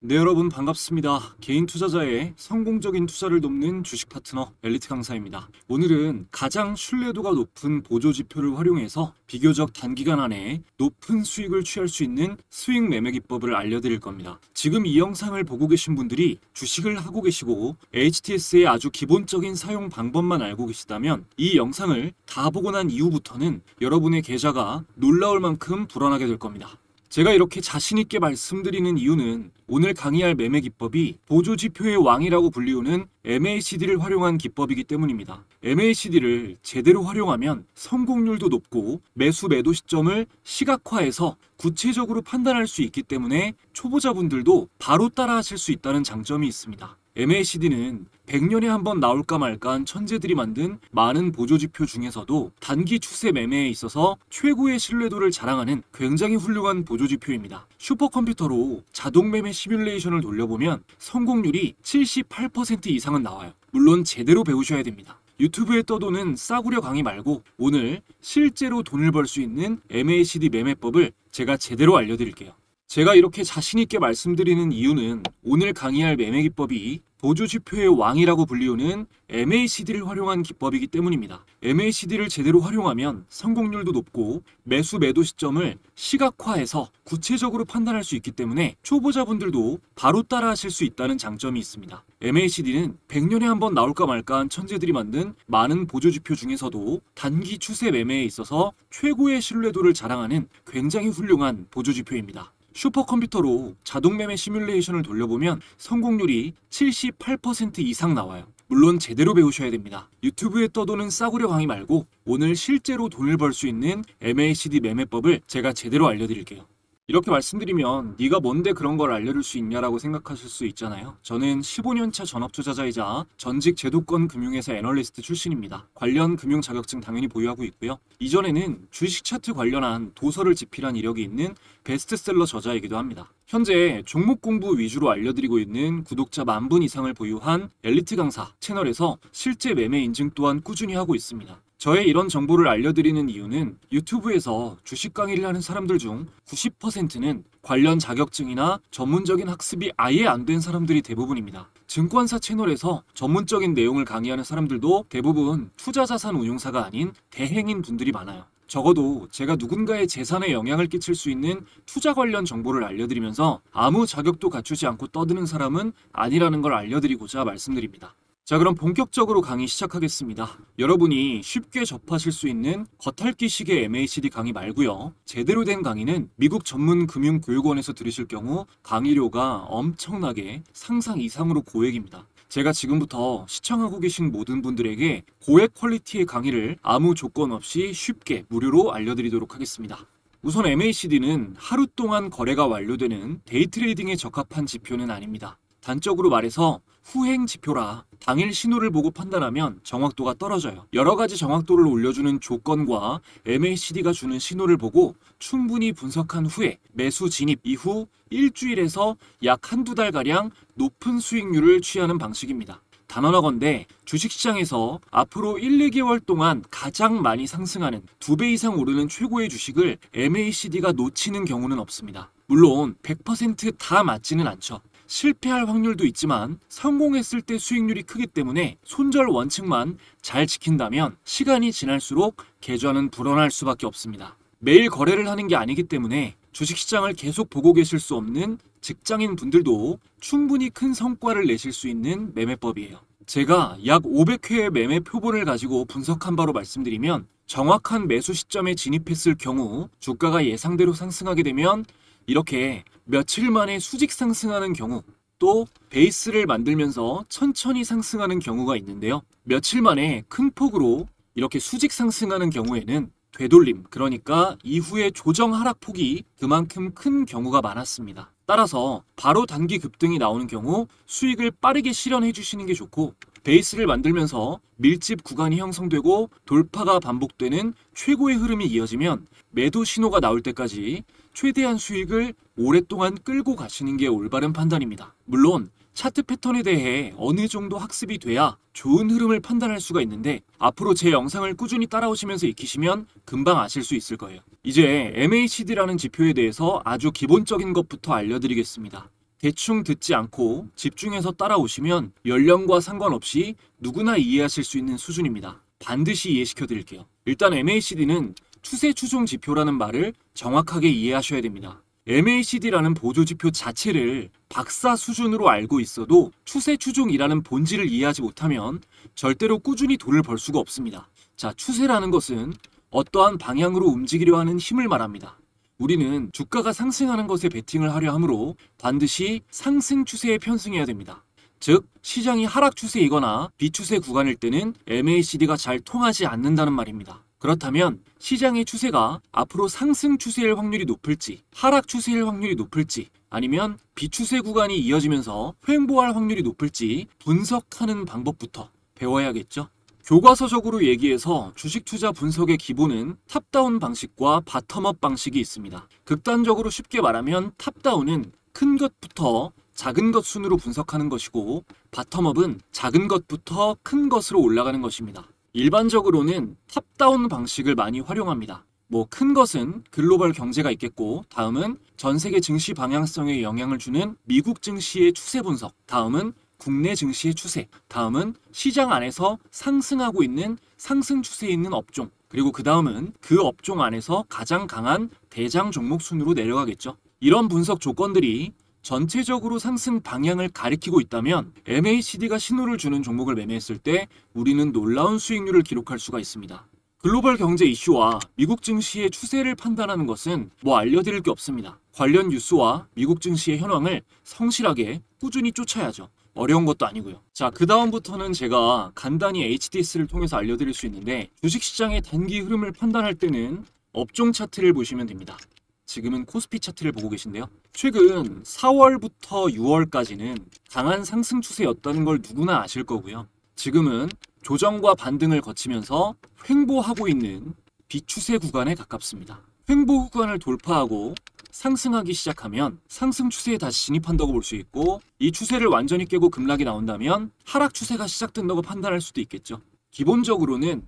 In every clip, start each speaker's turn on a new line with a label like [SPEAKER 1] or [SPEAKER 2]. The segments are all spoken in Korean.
[SPEAKER 1] 네, 여러분 반갑습니다. 개인 투자자의 성공적인 투자를 돕는 주식 파트너 엘리트 강사입니다. 오늘은 가장 신뢰도가 높은 보조 지표를 활용해서 비교적 단기간 안에 높은 수익을 취할 수 있는 수익 매매 기법을 알려드릴 겁니다. 지금 이 영상을 보고 계신 분들이 주식을 하고 계시고 HTS의 아주 기본적인 사용 방법만 알고 계시다면 이 영상을 다 보고 난 이후부터는 여러분의 계좌가 놀라울 만큼 불어나게 될 겁니다. 제가 이렇게 자신있게 말씀드리는 이유는 오늘 강의할 매매 기법이 보조지표의 왕이라고 불리우는 MACD를 활용한 기법이기 때문입니다. MACD를 제대로 활용하면 성공률도 높고 매수 매도 시점을 시각화해서 구체적으로 판단할 수 있기 때문에 초보자분들도 바로 따라 하실 수 있다는 장점이 있습니다. MACD는 100년에 한 번 나올까 말까한 천재들이 만든 많은 보조지표 중에서도 단기 추세 매매에 있어서 최고의 신뢰도를 자랑하는 굉장히 훌륭한 보조지표입니다. 슈퍼컴퓨터로 자동 매매 시뮬레이션을 돌려보면 성공률이 78% 이상은 나와요. 물론 제대로 배우셔야 됩니다. 유튜브에 떠도는 싸구려 강의 말고 오늘 실제로 돈을 벌 수 있는 MACD 매매법을 제가 제대로 알려드릴게요. 제가 이렇게 자신있게 말씀드리는 이유는 오늘 강의할 매매 기법이 보조지표의 왕이라고 불리우는 MACD를 활용한 기법이기 때문입니다. MACD를 제대로 활용하면 성공률도 높고 매수 매도 시점을 시각화해서 구체적으로 판단할 수 있기 때문에 초보자분들도 바로 따라 하실 수 있다는 장점이 있습니다. MACD는 100년에 한 번 나올까 말까한 천재들이 만든 많은 보조지표 중에서도 단기 추세 매매에 있어서 최고의 신뢰도를 자랑하는 굉장히 훌륭한 보조지표입니다. 슈퍼컴퓨터로 자동 매매 시뮬레이션을 돌려보면 성공률이 78% 이상 나와요. 물론 제대로 배우셔야 됩니다. 유튜브에 떠도는 싸구려 강의 말고 오늘 실제로 돈을 벌 수 있는 MACD 매매법을 제가 제대로 알려드릴게요. 이렇게 말씀드리면 네가 뭔데 그런 걸 알려줄 수 있냐라고 생각하실 수 있잖아요. 저는 15년차 전업투자자이자 전직 제도권 금융회사 애널리스트 출신입니다. 관련 금융 자격증 당연히 보유하고 있고요. 이전에는 주식 차트 관련한 도서를 집필한 이력이 있는 베스트셀러 저자이기도 합니다. 현재 종목 공부 위주로 알려드리고 있는 구독자 10,000분 이상을 보유한 엘리트 강사 채널에서 실제 매매 인증 또한 꾸준히 하고 있습니다. 저의 이런 정보를 알려드리는 이유는 유튜브에서 주식 강의를 하는 사람들 중 90%는 관련 자격증이나 전문적인 학습이 아예 안 된 사람들이 대부분입니다. 증권사 채널에서 전문적인 내용을 강의하는 사람들도 대부분 투자자산 운용사가 아닌 대행인 분들이 많아요. 적어도 제가 누군가의 재산에 영향을 끼칠 수 있는 투자 관련 정보를 알려드리면서 아무 자격도 갖추지 않고 떠드는 사람은 아니라는 걸 알려드리고자 말씀드립니다. 자, 그럼 본격적으로 강의 시작하겠습니다. 여러분이 쉽게 접하실 수 있는 겉핥기식의 MACD 강의 말고요. 제대로 된 강의는 미국 전문 금융교육원에서 들으실 경우 강의료가 엄청나게 상상 이상으로 고액입니다. 제가 지금부터 시청하고 계신 모든 분들에게 고액 퀄리티의 강의를 아무 조건 없이 쉽게 무료로 알려드리도록 하겠습니다. 우선 MACD는 하루 동안 거래가 완료되는 데이트레이딩에 적합한 지표는 아닙니다. 단적으로 말해서 후행 지표라 당일 신호를 보고 판단하면 정확도가 떨어져요. 여러 가지 정확도를 올려주는 조건과 MACD가 주는 신호를 보고 충분히 분석한 후에 매수 진입 이후 일주일에서 약 한두 달가량 높은 수익률을 취하는 방식입니다. 단언하건대 주식시장에서 앞으로 1, 2개월 동안 가장 많이 상승하는 2배 이상 오르는 최고의 주식을 MACD가 놓치는 경우는 없습니다. 물론 100%다 맞지는 않죠. 실패할 확률도 있지만 성공했을 때 수익률이 크기 때문에 손절 원칙만 잘 지킨다면 시간이 지날수록 계좌는 불어날 수밖에 없습니다. 매일 거래를 하는 게 아니기 때문에 주식시장을 계속 보고 계실 수 없는 직장인 분들도 충분히 큰 성과를 내실 수 있는 매매법이에요. 제가 약 500회의 매매 표본을 가지고 분석한 바로 말씀드리면 정확한 매수 시점에 진입했을 경우 주가가 예상대로 상승하게 되면 이렇게 며칠 만에 수직 상승하는 경우 또 베이스를 만들면서 천천히 상승하는 경우가 있는데요. 며칠 만에 큰 폭으로 이렇게 수직 상승하는 경우에는 되돌림, 그러니까 이후에 조정 하락폭이 그만큼 큰 경우가 많았습니다. 따라서 바로 단기 급등이 나오는 경우 수익을 빠르게 실현해 주시는 게 좋고 베이스를 만들면서 밀집 구간이 형성되고 돌파가 반복되는 최고의 흐름이 이어지면 매도 신호가 나올 때까지 최대한 수익을 오랫동안 끌고 가시는 게 올바른 판단입니다. 물론 차트 패턴에 대해 어느 정도 학습이 돼야 좋은 흐름을 판단할 수가 있는데 앞으로 제 영상을 꾸준히 따라오시면서 익히시면 금방 아실 수 있을 거예요. 이제 MACD라는 지표에 대해서 아주 기본적인 것부터 알려드리겠습니다. 대충 듣지 않고 집중해서 따라오시면 연령과 상관없이 누구나 이해하실 수 있는 수준입니다. 반드시 이해시켜 드릴게요. 일단 MACD는 추세 추종 지표라는 말을 정확하게 이해하셔야 됩니다. MACD라는 보조지표 자체를 박사 수준으로 알고 있어도 추세 추종이라는 본질을 이해하지 못하면 절대로 꾸준히 돈을 벌 수가 없습니다. 자, 추세라는 것은 어떠한 방향으로 움직이려 하는 힘을 말합니다. 우리는 주가가 상승하는 것에 베팅을 하려 하므로 반드시 상승 추세에 편승해야 됩니다. 즉, 시장이 하락 추세이거나 비추세 구간일 때는 MACD가 잘 통하지 않는다는 말입니다. 그렇다면 시장의 추세가 앞으로 상승 추세일 확률이 높을지, 하락 추세일 확률이 높을지, 아니면 비추세 구간이 이어지면서 횡보할 확률이 높을지 분석하는 방법부터 배워야겠죠. 교과서적으로 얘기해서 주식 투자 분석의 기본은 탑다운 방식과 바텀업 방식이 있습니다. 극단적으로 쉽게 말하면 탑다운은 큰 것부터 작은 것 순으로 분석하는 것이고, 바텀업은 작은 것부터 큰 것으로 올라가는 것입니다. 일반적으로는 탑다운 방식을 많이 활용합니다. 큰 것은 글로벌 경제가 있겠고, 다음은 전 세계 증시 방향성에 영향을 주는 미국 증시의 추세 분석, 다음은 국내 증시의 추세, 다음은 시장 안에서 상승하고 있는 상승 추세에 있는 업종, 그리고 그 다음은 그 업종 안에서 가장 강한 대장 종목 순으로 내려가겠죠. 이런 분석 조건들이 전체적으로 상승 방향을 가리키고 있다면 MACD가 신호를 주는 종목을 매매했을 때 우리는 놀라운 수익률을 기록할 수가 있습니다. 글로벌 경제 이슈와 미국 증시의 추세를 판단하는 것은 알려드릴 게 없습니다. 관련 뉴스와 미국 증시의 현황을 성실하게 꾸준히 쫓아야죠. 어려운 것도 아니고요. 자, 그 다음부터는 제가 간단히 HDS를 통해서 알려드릴 수 있는데, 주식시장의 단기 흐름을 판단할 때는 업종 차트를 보시면 됩니다. 지금은 코스피 차트를 보고 계신데요. 최근 4월부터 6월까지는 강한 상승 추세였다는 걸 누구나 아실 거고요. 지금은 조정과 반등을 거치면서 횡보하고 있는 비추세 구간에 가깝습니다. 횡보 구간을 돌파하고 상승하기 시작하면 상승 추세에 다시 진입한다고 볼 수 있고, 이 추세를 완전히 깨고 급락이 나온다면 하락 추세가 시작된다고 판단할 수도 있겠죠. 기본적으로는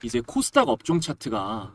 [SPEAKER 1] 이제 코스닥 업종 차트가,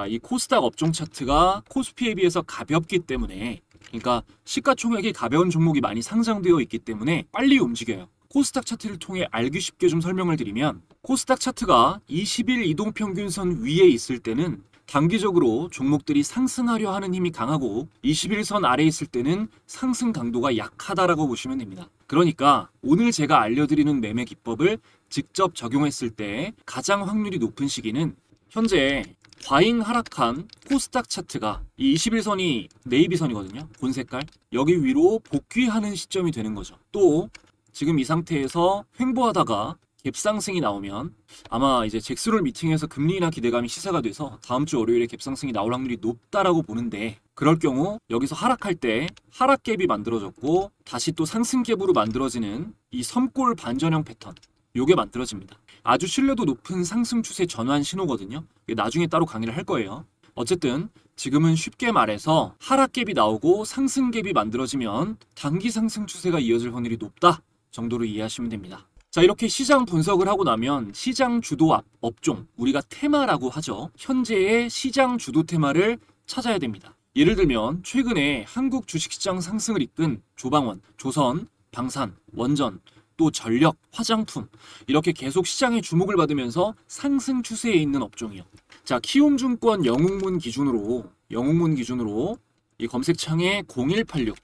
[SPEAKER 1] 이 코스닥 업종 차트가 코스피에 비해서 가볍기 때문에, 그러니까 시가총액이 가벼운 종목이 많이 상장되어 있기 때문에 빨리 움직여요. 코스닥 차트를 통해 알기 쉽게 좀 설명을 드리면, 코스닥 차트가 20일 이동평균선 위에 있을 때는 단기적으로 종목들이 상승하려 하는 힘이 강하고, 21선 아래에 있을 때는 상승 강도가 약하다라고 보시면 됩니다. 그러니까 오늘 제가 알려드리는 매매 기법을 직접 적용했을 때 가장 확률이 높은 시기는 현재 과잉 하락한 코스닥 차트가 이 21선이 네이비선이거든요. 본 색깔. 여기 위로 복귀하는 시점이 되는 거죠. 또 지금 이 상태에서 횡보하다가 갭상승이 나오면 아마 이제 잭스홀 미팅에서 금리 인하 기대감이 시사가 돼서 다음 주 월요일에 갭상승이 나올 확률이 높다라고 보는데, 그럴 경우 여기서 하락할 때 하락갭이 만들어졌고 다시 또 상승갭으로 만들어지는 이 섬골 반전형 패턴, 요게 만들어집니다. 아주 신뢰도 높은 상승 추세 전환 신호거든요. 나중에 따로 강의를 할 거예요. 어쨌든 지금은 쉽게 말해서 하락갭이 나오고 상승갭이 만들어지면 단기 상승 추세가 이어질 확률이 높다 정도로 이해하시면 됩니다. 자, 이렇게 시장 분석을 하고 나면 시장 주도 업종, 우리가 테마라고 하죠. 현재의 시장 주도 테마를 찾아야 됩니다. 예를 들면 최근에 한국 주식시장 상승을 이끈 조방원, 조선, 방산, 원전, 또 전력, 화장품, 이렇게 계속 시장의 주목을 받으면서 상승 추세에 있는 업종이요. 자, 키움증권 영웅문 기준으로 이 검색창에 0186,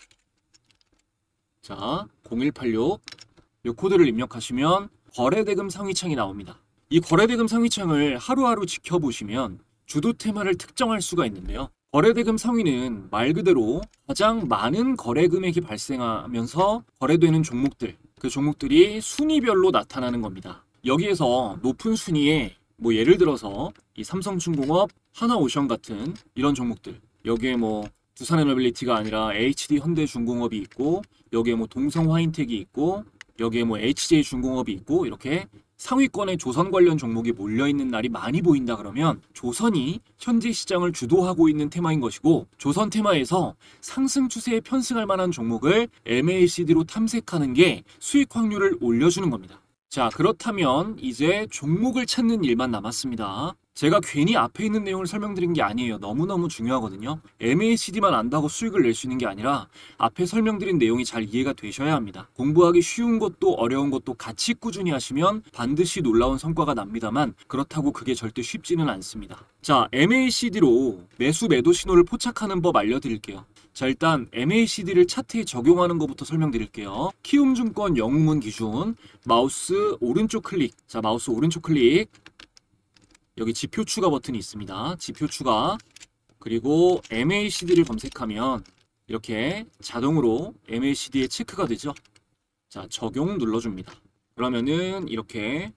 [SPEAKER 1] 자, 0186 이 코드를 입력하시면 거래대금 상위창이 나옵니다. 이 거래대금 상위창을 하루하루 지켜보시면 주도 테마를 특정할 수가 있는데요. 거래대금 상위는 말 그대로 가장 많은 거래 금액이 발생하면서 거래되는 종목들, 그 종목들이 순위별로 나타나는 겁니다. 여기에서 높은 순위에 예를 들어서 이 삼성중공업, 하나오션 같은 이런 종목들, 여기에 두산에너빌리티가 아니라 HD 현대중공업이 있고, 여기에 동성화인텍이 있고, 여기에 HJ중공업이 있고, 이렇게 상위권에 조선 관련 종목이 몰려있는 날이 많이 보인다 그러면 조선이 현재 시장을 주도하고 있는 테마인 것이고, 조선 테마에서 상승 추세에 편승할 만한 종목을 MACD로 탐색하는 게 수익 확률을 올려주는 겁니다. 자, 그렇다면 이제 종목을 찾는 일만 남았습니다. 제가 괜히 앞에 있는 내용을 설명드린 게 아니에요. 너무너무 중요하거든요. MACD만 안다고 수익을 낼 수 있는 게 아니라 앞에 설명드린 내용이 잘 이해가 되셔야 합니다. 공부하기 쉬운 것도 어려운 것도 같이 꾸준히 하시면 반드시 놀라운 성과가 납니다만, 그렇다고 그게 절대 쉽지는 않습니다. 자, MACD로 매수 매도 신호를 포착하는 법 알려드릴게요. 자, 일단 MACD를 차트에 적용하는 것부터 설명드릴게요. 키움증권 영웅문 기준 마우스 오른쪽 클릭. 자, 마우스 오른쪽 클릭. 여기 지표 추가 버튼이 있습니다. 지표 추가. 그리고 MACD를 검색하면 이렇게 자동으로 MACD에 체크가 되죠. 자, 적용 눌러줍니다. 그러면은 이렇게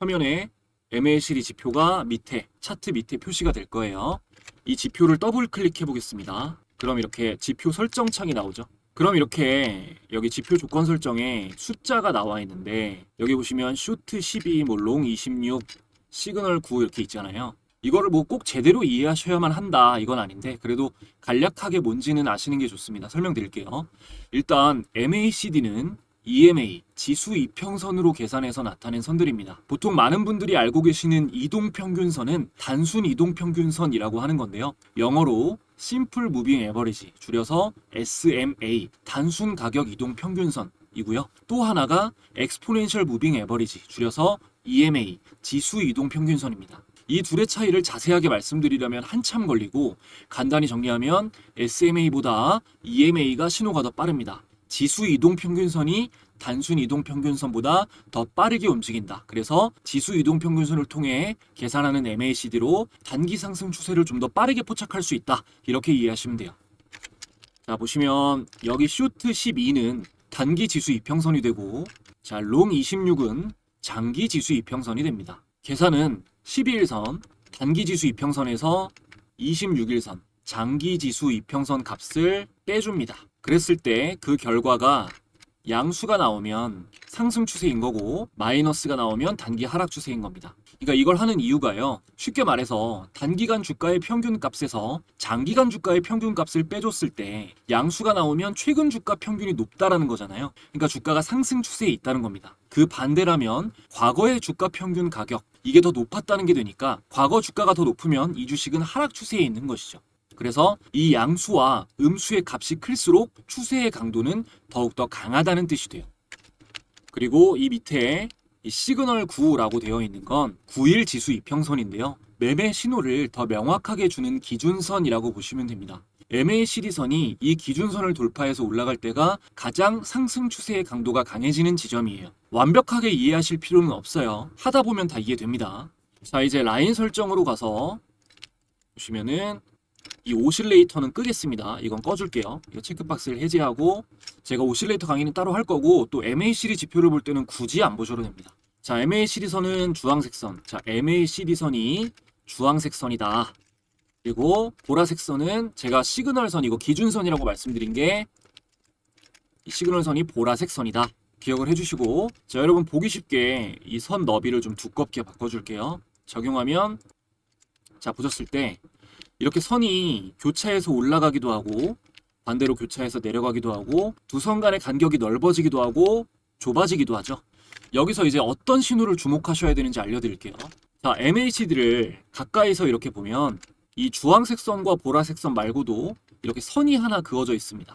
[SPEAKER 1] 화면에 MACD 지표가 밑에, 차트 밑에 표시가 될 거예요. 이 지표를 더블 클릭해 보겠습니다. 그럼 이렇게 지표 설정 창이 나오죠. 그럼 이렇게 여기 지표 조건 설정에 숫자가 나와 있는데, 여기 보시면 쇼트 12, 뭐 롱 26, 시그널 9 이렇게 있잖아요. 이거를 뭐 꼭 제대로 이해하셔야만 한다 이건 아닌데, 그래도 간략하게 뭔지는 아시는 게 좋습니다. 설명드릴게요. 일단 MACD는 EMA, 지수 이평선으로 계산해서 나타낸 선들입니다. 보통 많은 분들이 알고 계시는 이동평균선은 단순 이동평균선이라고 하는 건데요. 영어로 Simple Moving Average, 줄여서 SMA, 단순 가격 이동평균선이고요. 또 하나가 Exponential Moving Average, 줄여서 EMA, 지수 이동평균선입니다. 이 둘의 차이를 자세하게 말씀드리려면 한참 걸리고, 간단히 정리하면 SMA보다 EMA가 신호가 더 빠릅니다. 지수 이동평균선이 단순 이동평균선보다 더 빠르게 움직인다. 그래서 지수 이동평균선을 통해 계산하는 MACD로 단기 상승 추세를 좀 더 빠르게 포착할 수 있다. 이렇게 이해하시면 돼요. 자, 보시면 여기 쇼트 12는 단기 지수 이평선이 되고, 자, 롱 26은 장기 지수 이평선이 됩니다. 계산은 12일선 단기 지수 이평선에서 26일선 장기 지수 이평선 값을 빼줍니다. 그랬을 때 그 결과가 양수가 나오면 상승 추세인 거고, 마이너스가 나오면 단기 하락 추세인 겁니다. 그러니까 이걸 하는 이유가요, 쉽게 말해서 단기간 주가의 평균 값에서 장기간 주가의 평균 값을 빼줬을 때 양수가 나오면 최근 주가 평균이 높다라는 거잖아요. 그러니까 주가가 상승 추세에 있다는 겁니다. 그 반대라면 과거의 주가 평균 가격, 이게 더 높았다는 게 되니까 과거 주가가 더 높으면 이 주식은 하락 추세에 있는 것이죠. 그래서 이 양수와 음수의 값이 클수록 추세의 강도는 더욱더 강하다는 뜻이 돼요. 그리고 이 밑에 이 시그널 9라고 되어 있는 건 9일 지수 이평선인데요. 매매 신호를 더 명확하게 주는 기준선이라고 보시면 됩니다. MACD선이 이 기준선을 돌파해서 올라갈 때가 가장 상승 추세의 강도가 강해지는 지점이에요. 완벽하게 이해하실 필요는 없어요. 하다 보면 다 이해됩니다. 자, 이제 라인 설정으로 가서 보시면은 이 오실레이터는 끄겠습니다. 이건 꺼줄게요. 이거 체크박스를 해제하고, 제가 오실레이터 강의는 따로 할 거고, 또 MACD 지표를 볼 때는 굳이 안 보셔도 됩니다. 자, MACD 선은 주황색 선. 자, MACD 선이 주황색 선이다. 그리고 보라색 선은 제가 시그널 선, 이거 기준선이라고 말씀드린 게 이 시그널 선이 보라색 선이다. 기억을 해주시고, 자, 여러분 보기 쉽게 이 선 너비를 좀 두껍게 바꿔줄게요. 적용하면, 자, 보셨을 때 이렇게 선이 교차해서 올라가기도 하고 반대로 교차해서 내려가기도 하고 두 선 간의 간격이 넓어지기도 하고 좁아지기도 하죠. 여기서 이제 어떤 신호를 주목하셔야 되는지 알려드릴게요. 자, MACD를 가까이서 이렇게 보면 이 주황색 선과 보라색 선 말고도 이렇게 선이 하나 그어져 있습니다.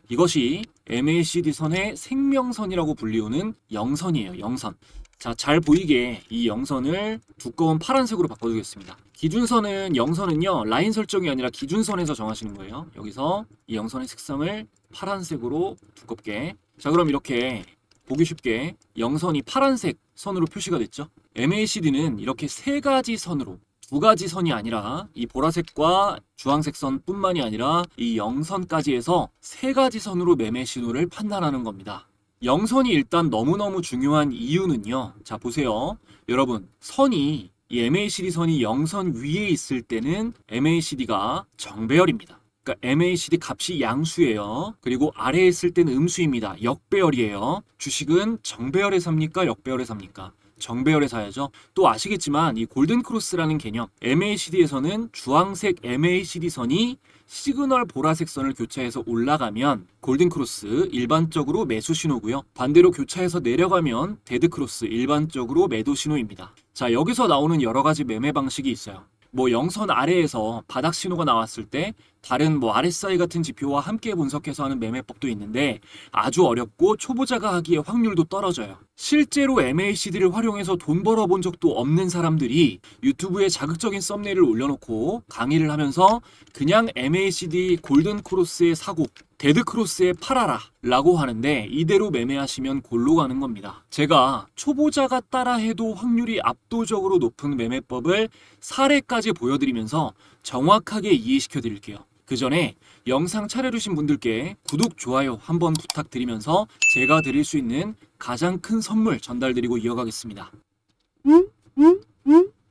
[SPEAKER 1] 이것이 MACD 선의 생명선이라고 불리우는 영선이에요. 영선. 자, 잘 보이게 이 영선을 두꺼운 파란색으로 바꿔주겠습니다. 기준선은, 영선은요, 라인 설정이 아니라 기준선에서 정하시는 거예요. 여기서 이 영선의 색상을 파란색으로 두껍게. 자, 그럼 이렇게 보기 쉽게 영선이 파란색 선으로 표시가 됐죠. MACD는 이렇게 세 가지 선으로, 두 가지 선이 아니라 이 보라색과 주황색 선뿐만이 아니라 이 영선까지 해서 세 가지 선으로 매매 신호를 판단하는 겁니다. 영선이 일단 너무너무 중요한 이유는요. 자, 보세요. 여러분, 선이, 이 MACD 선이 영선 위에 있을 때는 MACD가 정배열입니다. 그러니까 MACD 값이 양수예요. 그리고 아래에 있을 때는 음수입니다. 역배열이에요. 주식은 정배열에 삽니까? 역배열에 삽니까? 정배열에 사야죠. 또 아시겠지만 이 골든크로스라는 개념, MACD에서는 주황색 MACD 선이 시그널 보라색 선을 교차해서 올라가면 골든크로스, 일반적으로 매수 신호고요. 반대로 교차해서 내려가면 데드크로스, 일반적으로 매도 신호입니다. 자, 여기서 나오는 여러 가지 매매 방식이 있어요. 영선 아래에서 바닥 신호가 나왔을 때 다른 RSI 같은 지표와 함께 분석해서 하는 매매법도 있는데 아주 어렵고 초보자가 하기에 확률도 떨어져요. 실제로 MACD를 활용해서 돈 벌어본 적도 없는 사람들이 유튜브에 자극적인 썸네일을 올려놓고 강의를 하면서 그냥 MACD 골든크로스에 사고 데드크로스에 팔아라 라고 하는데 이대로 매매하시면 골로 가는 겁니다. 제가 초보자가 따라해도 확률이 압도적으로 높은 매매법을 사례까지 보여드리면서 정확하게 이해시켜 드릴게요. 그 전에 영상 차려주신 분들께 구독, 좋아요 한번 부탁드리면서 제가 드릴 수 있는 가장 큰 선물 전달드리고 이어가겠습니다.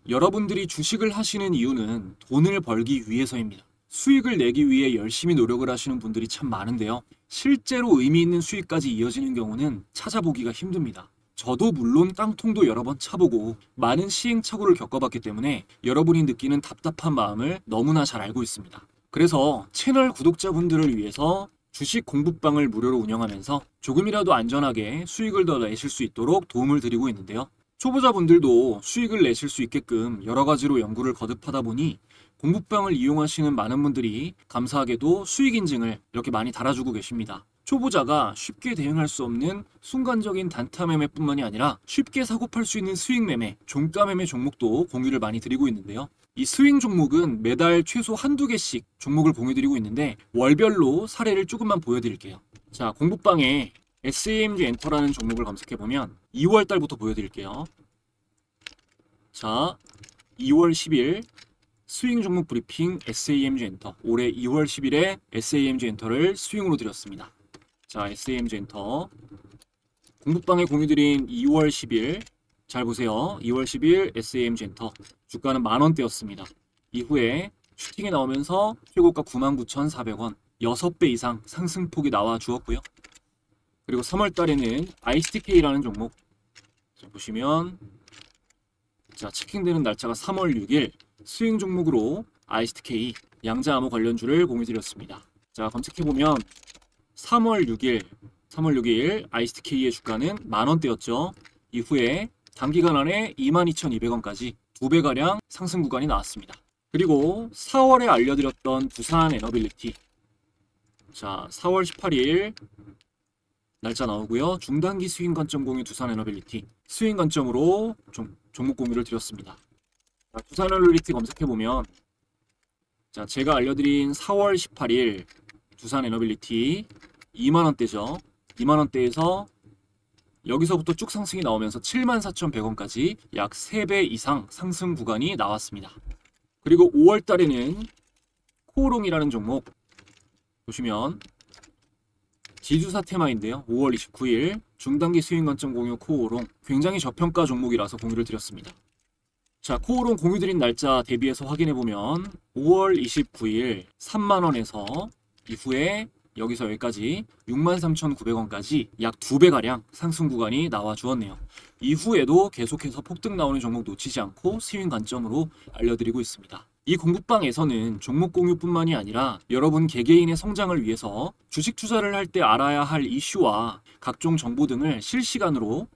[SPEAKER 1] 여러분들이 주식을 하시는 이유는 돈을 벌기 위해서입니다. 수익을 내기 위해 열심히 노력을 하시는 분들이 참 많은데요. 실제로 의미 있는 수익까지 이어지는 경우는 찾아보기가 힘듭니다. 저도 물론 깡통도 여러 번 차보고 많은 시행착오를 겪어봤기 때문에 여러분이 느끼는 답답한 마음을 너무나 잘 알고 있습니다. 그래서 채널 구독자분들을 위해서 주식 공부방을 무료로 운영하면서 조금이라도 안전하게 수익을 더 내실 수 있도록 도움을 드리고 있는데요. 초보자분들도 수익을 내실 수 있게끔 여러 가지로 연구를 거듭하다 보니 공부방을 이용하시는 많은 분들이 감사하게도 수익 인증을 이렇게 많이 달아주고 계십니다. 초보자가 쉽게 대응할 수 없는 순간적인 단타 매매뿐만이 아니라 쉽게 사고 팔 수 있는 수익 매매, 종가 매매 종목도 공유를 많이 드리고 있는데요. 이 스윙 종목은 매달 최소 한두 개씩 종목을 공유드리고 있는데 월별로 사례를 조금만 보여드릴게요. 자, 공부방에 SAMG 엔터라는 종목을 검색해보면 2월 달부터 보여드릴게요. 자, 2월 10일 스윙 종목 브리핑 SAMG 엔터. 올해 2월 10일에 SAMG 엔터를 스윙으로 드렸습니다. 자, SAMG 엔터. 공부방에 공유드린 2월 10일. 잘 보세요. 2월 10일 SAMG 엔터. 주가는 만원대였습니다. 이후에 슈팅이 나오면서 최고가 99,400원. 6배 이상 상승폭이 나와 주었고요. 그리고 3월 달에는 ISTK라는 종목. 자, 보시면 자, 체킹되는 날짜가 3월 6일. 스윙 종목으로 ISTK 양자암호 관련주를 공유드렸습니다. 자, 검색해보면 3월 6일 ISTK의 주가는 만원대였죠. 이후에 단기간 안에 22,200원까지 2배가량 상승 구간이 나왔습니다. 그리고 4월에 알려드렸던 두산 에너빌리티. 자, 4월 18일 날짜 나오고요. 중단기 스윙 관점 공유 두산 에너빌리티. 스윙 관점으로 종목 공유를 드렸습니다. 자, 두산 에너빌리티 검색해보면 자, 제가 알려드린 4월 18일 두산 에너빌리티 2만원대죠. 2만원대에서 여기서부터 쭉 상승이 나오면서 74,100원까지 약 3배 이상 상승 구간이 나왔습니다. 그리고 5월 달에는 코오롱이라는 종목 보시면 지주사 테마인데요. 5월 29일 중단기 스윙 관점 공유 코오롱. 굉장히 저평가 종목이라서 공유를 드렸습니다. 자, 코오롱 공유드린 날짜 대비해서 확인해보면 5월 29일 3만원에서 이후에 여기서 여기까지 63,900원까지 약 2배가량 상승 구간이 나와 주었네요. 이후에도 계속해서 폭등 나오는 종목 놓치지 않고 스윙 관점으로 알려드리고 있습니다. 이 공부방에서는 종목 공유뿐만이 아니라 여러분 개개인의 성장을 위해서 주식 투자를 할 때 알아야 할 이슈와 각종 정보 등을 실시간으로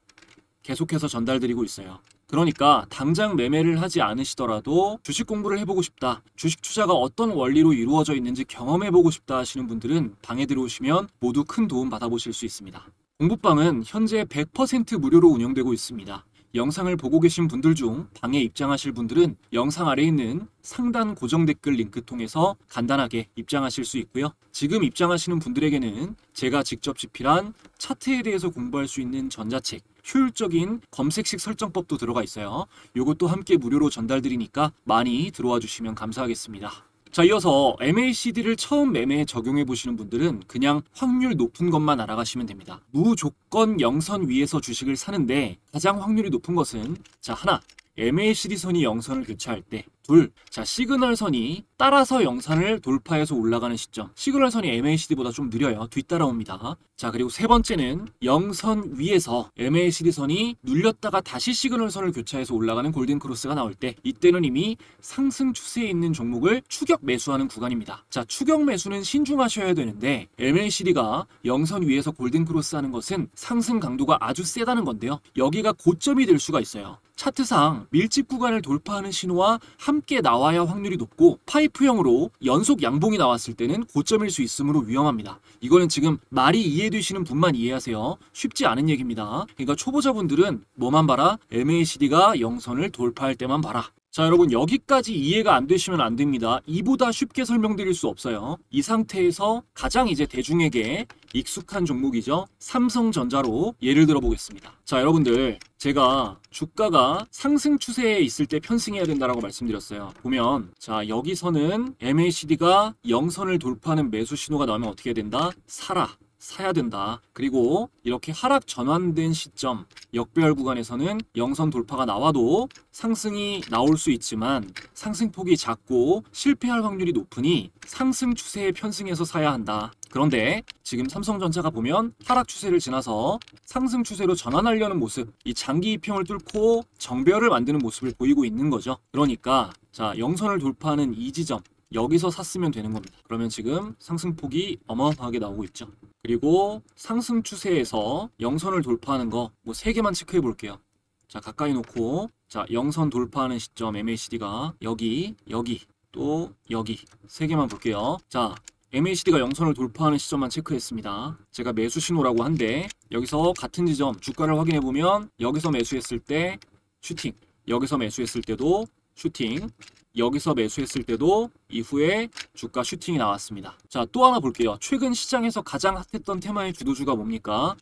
[SPEAKER 1] 계속해서 전달드리고 있어요. 그러니까 당장 매매를 하지 않으시더라도 주식 공부를 해보고 싶다, 주식 투자가 어떤 원리로 이루어져 있는지 경험해보고 싶다 하시는 분들은 방에 들어오시면 모두 큰 도움 받아보실 수 있습니다. 공부방은 현재 100% 무료로 운영되고 있습니다. 영상을 보고 계신 분들 중 방에 입장하실 분들은 영상 아래에 있는 상단 고정 댓글 링크 통해서 간단하게 입장하실 수 있고요. 지금 입장하시는 분들에게는 제가 직접 집필한 차트에 대해서 공부할 수 있는 전자책, 효율적인 검색식 설정법도 들어가 있어요. 이것도 함께 무료로 전달드리니까 많이 들어와 주시면 감사하겠습니다. 자, 이어서 MACD를 처음 매매에 적용해 보시는 분들은 그냥 확률 높은 것만 알아가시면 됩니다. 무조건 영선 위에서 주식을 사는데 가장 확률이 높은 것은 자, 하나, MACD 선이 영선을 교차할 때, 둘, 자, 시그널 선이 따라서 영선을 돌파해서 올라가는 시점. 시그널선이 MACD보다 좀 느려요. 뒤따라옵니다. 자, 그리고 세 번째는 영선 위에서 MACD선이 눌렸다가 다시 시그널선을 교차해서 올라가는 골든크로스가 나올 때, 이때는 이미 상승 추세에 있는 종목을 추격 매수하는 구간입니다. 자, 추격 매수는 신중하셔야 되는데 MACD가 영선 위에서 골든크로스 하는 것은 상승 강도가 아주 세다는 건데요. 여기가 고점이 될 수가 있어요. 차트상 밀집 구간을 돌파하는 신호와 함께 나와야 확률이 높고, 파이프형으로 연속 양봉이 나왔을 때는 고점일 수 있으므로 위험합니다. 이거는 지금 말이 이해되시는 분만 이해하세요. 쉽지 않은 얘기입니다. 그러니까 초보자분들은 뭐만 봐라? MACD가 영선을 돌파할 때만 봐라. 자, 여러분, 여기까지 이해가 안 되시면 안 됩니다. 이보다 쉽게 설명드릴 수 없어요. 이 상태에서 가장 이제 대중에게 익숙한 종목이죠. 삼성전자로 예를 들어 보겠습니다. 자, 여러분들, 제가 주가가 상승 추세에 있을 때 편승해야 된다라고 말씀드렸어요. 보면, 자, 여기서는 MACD가 영선을 돌파하는 매수 신호가 나오면 어떻게 해야 된다? 사야 된다. 그리고 이렇게 하락 전환된 시점, 역배열 구간에서는 영선 돌파가 나와도 상승이 나올 수 있지만 상승폭이 작고 실패할 확률이 높으니 상승 추세에 편승해서 사야 한다. 그런데 지금 삼성전자가 보면 하락 추세를 지나서 상승 추세로 전환하려는 모습, 이 장기 이평을 뚫고 정배열을 만드는 모습을 보이고 있는 거죠. 그러니까 자, 영선을 돌파하는 이 지점, 여기서 샀으면 되는 겁니다. 그러면 지금 상승폭이 어마어마하게 나오고 있죠. 그리고 상승 추세에서 영선을 돌파하는 거 뭐 3개만 체크해 볼게요. 자, 가까이 놓고, 자, 영선 돌파하는 시점 MACD가 여기, 또 여기 3개만 볼게요. 자, MACD가 영선을 돌파하는 시점만 체크했습니다. 제가 매수 신호라고 한데, 여기서 같은 지점 주가를 확인해 보면 여기서 매수했을 때 슈팅, 여기서 매수했을 때도 슈팅, 여기서 매수했을 때도 이후에 주가 슈팅이 나왔습니다. 자, 또 하나 볼게요. 최근 시장에서 가장 핫했던 테마의 주도주가 뭡니까?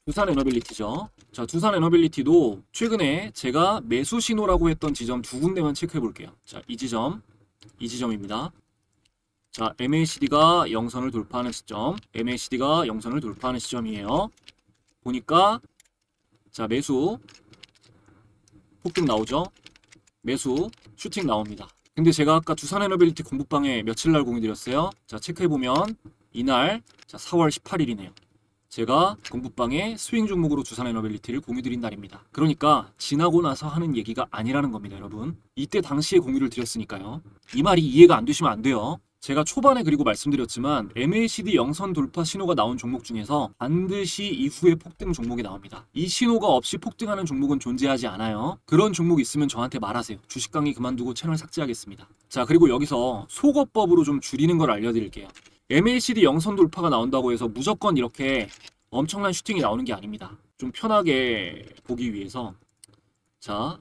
[SPEAKER 1] 두산에너빌리티죠. 자, 두산에너빌리티도 최근에 제가 매수 신호라고 했던 지점 2군데만 체크해 볼게요. 자, 이 지점입니다. 자, MACD가 영선을 돌파하는 시점, MACD가 영선을 돌파하는 시점이에요. 보니까 자, 매수 폭등 나오죠. 매수 슈팅 나옵니다. 근데 제가 아까 두산에너빌리티 공부방에 며칠 날 공유드렸어요. 자, 체크해보면 이날, 자, 4월 18일이네요. 제가 공부방에 스윙 종목으로 두산에너빌리티를 공유드린 날입니다. 그러니까 지나고 나서 하는 얘기가 아니라는 겁니다, 여러분. 이때 당시에 공유를 드렸으니까요. 이 말이 이해가 안 되시면 안 돼요. 제가 초반에 그리고 말씀드렸지만 MACD 영선 돌파 신호가 나온 종목 중에서 반드시 이후에 폭등 종목이 나옵니다. 이 신호가 없이 폭등하는 종목은 존재하지 않아요. 그런 종목 있으면 저한테 말하세요. 주식 강의 그만두고 채널 삭제하겠습니다. 자, 그리고 여기서 속어법으로 좀 줄이는 걸 알려드릴게요. MACD 영선 돌파가 나온다고 해서 무조건 이렇게 엄청난 슈팅이 나오는 게 아닙니다. 좀 편하게 보기 위해서, 자,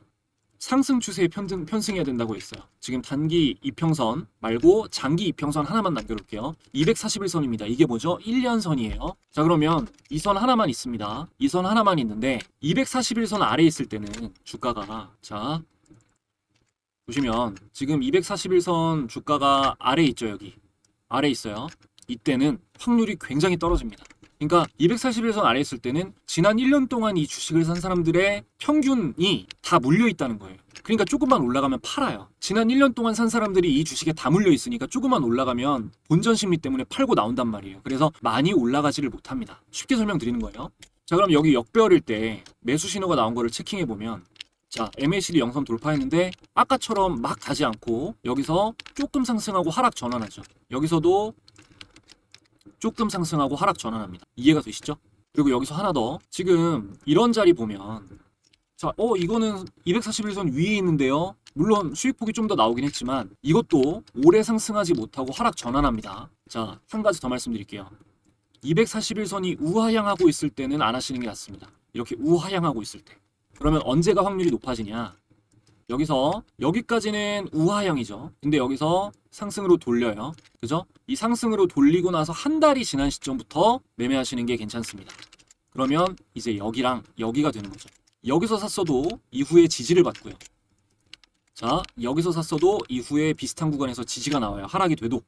[SPEAKER 1] 상승 추세에 편승해야 된다고 했어요. 지금 단기 이평선 말고 장기 이평선 하나만 남겨놓을게요. 241선입니다. 이게 뭐죠? 1년선이에요. 자, 그러면 이 선 하나만 있습니다. 이 선 하나만 있는데 241선 아래에 있을 때는 주가가, 자, 보시면 지금 241선 주가가 아래에 있죠. 여기 아래에 있어요. 이때는 확률이 굉장히 떨어집니다. 그러니까 241선 아래에 있을 때는 지난 1년 동안 이 주식을 산 사람들의 평균이 다 물려 있다는 거예요. 그러니까 조금만 올라가면 팔아요. 지난 1년 동안 산 사람들이 이 주식에 다 물려 있으니까 조금만 올라가면 본전 심리 때문에 팔고 나온단 말이에요. 그래서 많이 올라가지를 못합니다. 쉽게 설명드리는 거예요. 자, 그럼 여기 역배열일 때 매수 신호가 나온 거를 체킹해 보면, 자, MACD 영선 돌파했는데 아까처럼 막 가지 않고 여기서 조금 상승하고 하락 전환하죠. 여기서도 조금 상승하고 하락 전환합니다. 이해가 되시죠? 그리고 여기서 하나 더, 지금 이런 자리 보면, 자, 이거는 241선 위에 있는데요. 물론 수익폭이 좀 더 나오긴 했지만 이것도 오래 상승하지 못하고 하락 전환합니다. 자, 한 가지 더 말씀드릴게요. 241선이 우하향하고 있을 때는 안 하시는 게 낫습니다. 이렇게 우하향하고 있을 때. 그러면 언제가 확률이 높아지냐? 여기서 여기까지는 우하향이죠. 근데 여기서 상승으로 돌려요. 그죠? 이 상승으로 돌리고 나서 한 달이 지난 시점부터 매매하시는 게 괜찮습니다. 그러면 이제 여기랑 여기가 되는 거죠. 여기서 샀어도 이후에 지지를 받고요. 자, 여기서 샀어도 이후에 비슷한 구간에서 지지가 나와요. 하락이 돼도.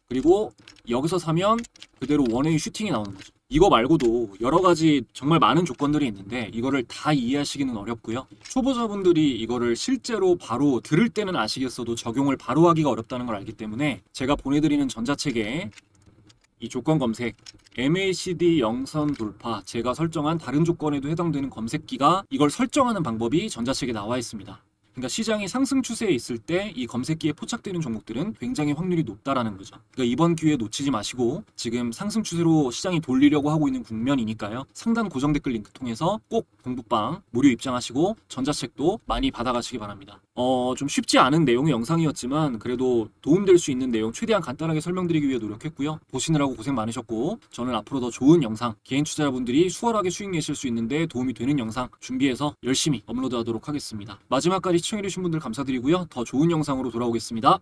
[SPEAKER 1] 그리고 여기서 사면 그대로 원웨이 슈팅이 나오는 거죠. 이거 말고도 여러 가지 정말 많은 조건들이 있는데 이거를 다 이해하시기는 어렵고요. 초보자분들이 이거를 실제로 바로 들을 때는 아시겠어도 적용을 바로 하기가 어렵다는 걸 알기 때문에 제가 보내드리는 전자책에 이 조건 검색 MACD 영선 돌파, 제가 설정한 다른 조건에도 해당되는 검색기가 이걸 설정하는 방법이 전자책에 나와 있습니다. 그러니까 시장이 상승 추세에 있을 때 이 검색기에 포착되는 종목들은 굉장히 확률이 높다라는 거죠. 그러니까 이번 기회 놓치지 마시고 지금 상승 추세로 시장이 돌리려고 하고 있는 국면이니까요. 상단 고정 댓글 링크 통해서 꼭 공부방 무료 입장하시고 전자책도 많이 받아가시기 바랍니다. 좀 쉽지 않은 내용의 영상이었지만 그래도 도움될 수 있는 내용 최대한 간단하게 설명드리기 위해 노력했고요. 보시느라고 고생 많으셨고 저는 앞으로 더 좋은 영상, 개인 투자자분들이 수월하게 수익 내실 수 있는데 도움이 되는 영상 준비해서 열심히 업로드하도록 하겠습니다. 마지막까지 시청해주신 분들 감사드리고요. 더 좋은 영상으로 돌아오겠습니다.